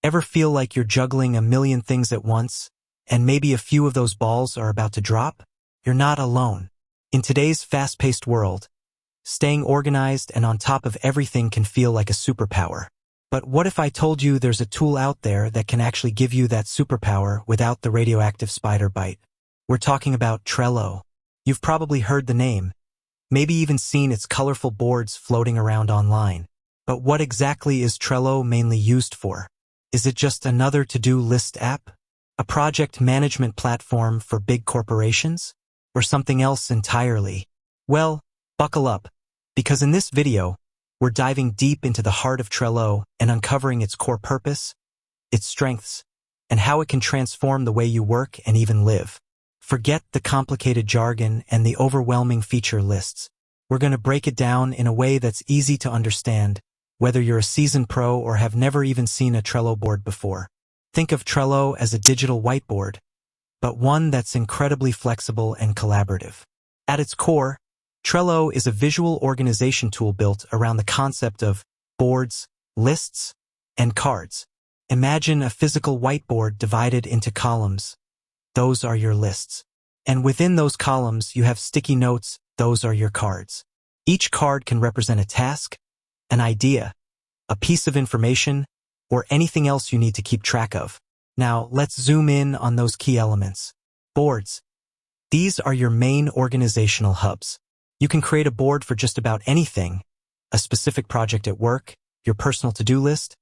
Ever feel like you're juggling a million things at once, and maybe a few of those balls are about to drop? You're not alone. In today's fast-paced world, staying organized and on top of everything can feel like a superpower. But what if I told you there's a tool out there that can actually give you that superpower without the radioactive spider bite? We're talking about Trello. You've probably heard the name, maybe even seen its colorful boards floating around online. But what exactly is Trello mainly used for? Is it just another to-do list app? A project management platform for big corporations? Or something else entirely? Well, buckle up, because in this video, we're diving deep into the heart of Trello and uncovering its core purpose, its strengths, and how it can transform the way you work and even live. Forget the complicated jargon and the overwhelming feature lists. We're going to break it down in a way that's easy to understand, whether you're a seasoned pro or have never even seen a Trello board before. Think of Trello as a digital whiteboard, but one that's incredibly flexible and collaborative. At its core, Trello is a visual organization tool built around the concept of boards, lists, and cards. Imagine a physical whiteboard divided into columns. Those are your lists. And within those columns, you have sticky notes. Those are your cards. Each card can represent a task, an idea, a piece of information, or anything else you need to keep track of. Now, let's zoom in on those key elements. Boards. These are your main organizational hubs. You can create a board for just about anything, a specific project at work, your personal to-do list,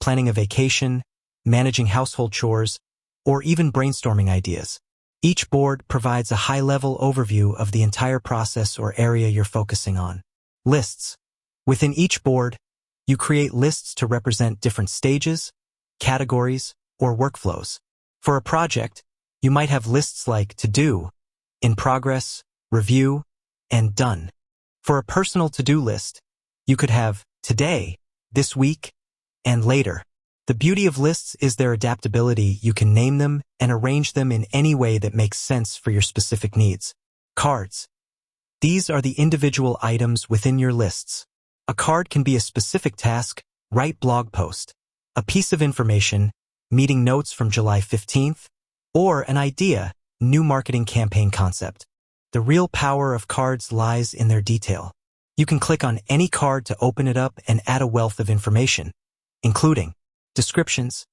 planning a vacation, managing household chores, or even brainstorming ideas. Each board provides a high-level overview of the entire process or area you're focusing on. Lists. Within each board, you create lists to represent different stages, categories, or workflows. For a project, you might have lists like to do, in progress, review, and done. For a personal to-do list, you could have today, this week, and later. The beauty of lists is their adaptability. You can name them and arrange them in any way that makes sense for your specific needs. Cards. These are the individual items within your lists. A card can be a specific task, write blog post, a piece of information, meeting notes from July 15th, or an idea, new marketing campaign concept. The real power of cards lies in their detail. You can click on any card to open it up and add a wealth of information, including descriptions,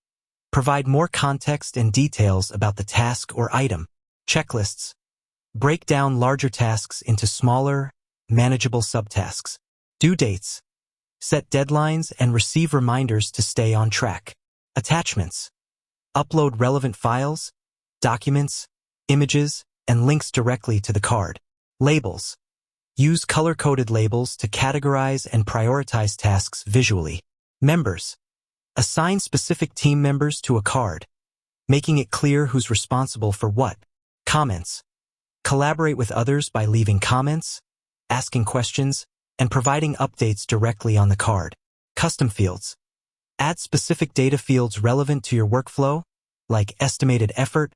provide more context and details about the task or item, checklists, break down larger tasks into smaller, manageable subtasks, due dates, set deadlines and receive reminders to stay on track, attachments, upload relevant files, documents, images, and links directly to the card. Labels. Use color-coded labels to categorize and prioritize tasks visually. Members. Assign specific team members to a card, making it clear who's responsible for what. Comments. Collaborate with others by leaving comments, asking questions, and providing updates directly on the card. Custom fields. Add specific data fields relevant to your workflow, like estimated effort,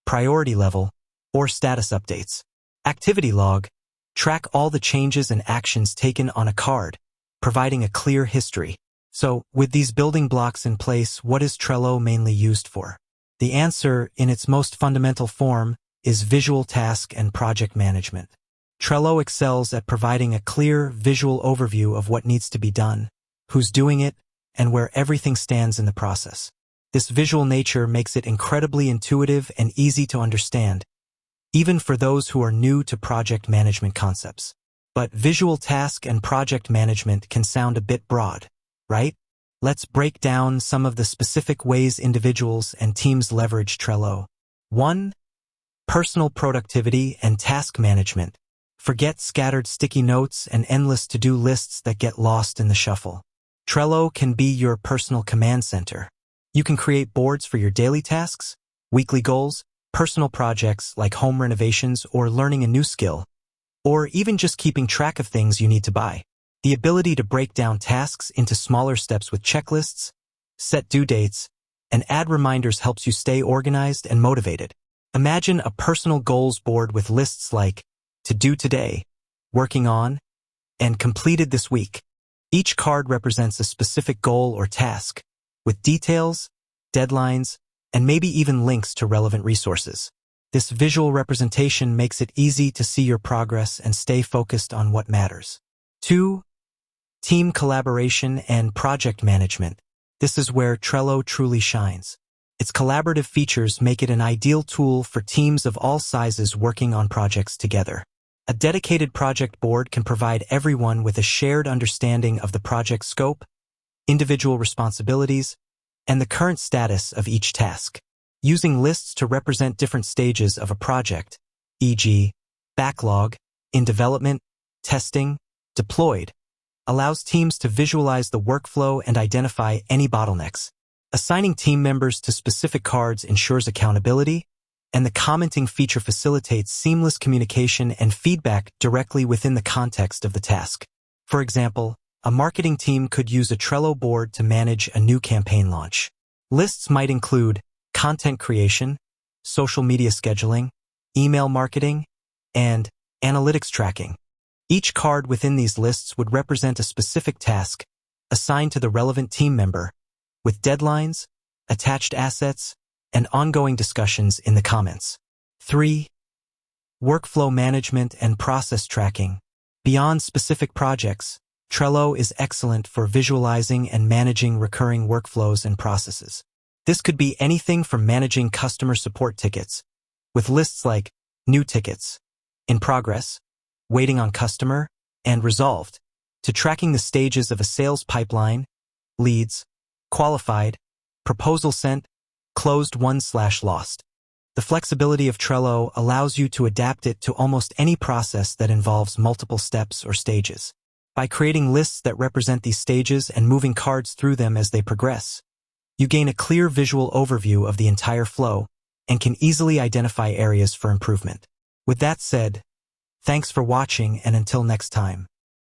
priority level, or status updates. Activity log. Track all the changes and actions taken on a card, providing a clear history. So, with these building blocks in place, what is Trello mainly used for? The answer, in its most fundamental form, is visual task and project management. Trello excels at providing a clear, visual overview of what needs to be done, who's doing it, and where everything stands in the process. This visual nature makes it incredibly intuitive and easy to understand, even for those who are new to project management concepts. But visual task and project management can sound a bit broad, right? Let's break down some of the specific ways individuals and teams leverage Trello. 1. Personal productivity and task management. Forget scattered sticky notes and endless to-do lists that get lost in the shuffle. Trello can be your personal command center. You can create boards for your daily tasks, weekly goals, personal projects like home renovations or learning a new skill, or even just keeping track of things you need to buy. The ability to break down tasks into smaller steps with checklists, set due dates, and add reminders helps you stay organized and motivated. Imagine a personal goals board with lists like to do today, working on, and completed this week. Each card represents a specific goal or task, with details, deadlines, and maybe even links to relevant resources. This visual representation makes it easy to see your progress and stay focused on what matters. 2. Team collaboration and project management. This is where Trello truly shines. Its collaborative features make it an ideal tool for teams of all sizes working on projects together. A dedicated project board can provide everyone with a shared understanding of the project scope, individual responsibilities, and the current status of each task. Using lists to represent different stages of a project, e.g., backlog, in development, testing, deployed, allows teams to visualize the workflow and identify any bottlenecks. Assigning team members to specific cards ensures accountability, and the commenting feature facilitates seamless communication and feedback directly within the context of the task. For example, a marketing team could use a Trello board to manage a new campaign launch. Lists might include content creation, social media scheduling, email marketing, and analytics tracking. Each card within these lists would represent a specific task assigned to the relevant team member, with deadlines, attached assets, and ongoing discussions in the comments. 3. Workflow management and process tracking. Beyond specific projects, Trello is excellent for visualizing and managing recurring workflows and processes. This could be anything from managing customer support tickets, with lists like new tickets, in progress, waiting on customer, and resolved, to tracking the stages of a sales pipeline, leads, qualified, proposal sent, closed won/lost. The flexibility of Trello allows you to adapt it to almost any process that involves multiple steps or stages. By creating lists that represent these stages and moving cards through them as they progress, you gain a clear visual overview of the entire flow and can easily identify areas for improvement. With that said, thanks for watching, and until next time.